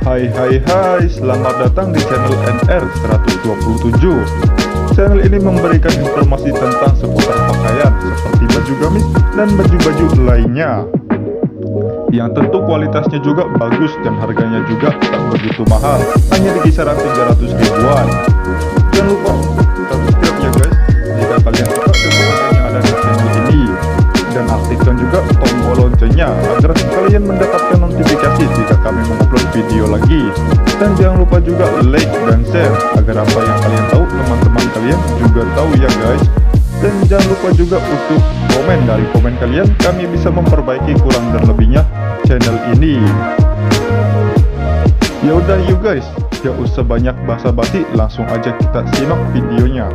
Hai, selamat datang di channel NR 127. Channel ini memberikan informasi tentang seputar pakaian seperti baju gamis dan baju-baju lainnya, yang tentu kualitasnya juga bagus dan harganya juga tak begitu mahal, hanya di kisaran 300 ribuan. Jangan lupa subscribe ya guys jika kalian suka dengan konten yang ada di channel ini, dan aktifkan juga tombol loncengnya agar kalian mendapatkan notifikasi jika kami mengupload video lagi. Dan jangan lupa juga like dan share agar apa yang kalian tahu teman-teman kalian juga tahu ya guys. Dan jangan lupa juga untuk komen, dari komen kalian kami bisa memperbaiki kurang dan lebihnya channel ini. Ya udah yuk guys, gak usah banyak basa-basi, langsung aja kita simak videonya.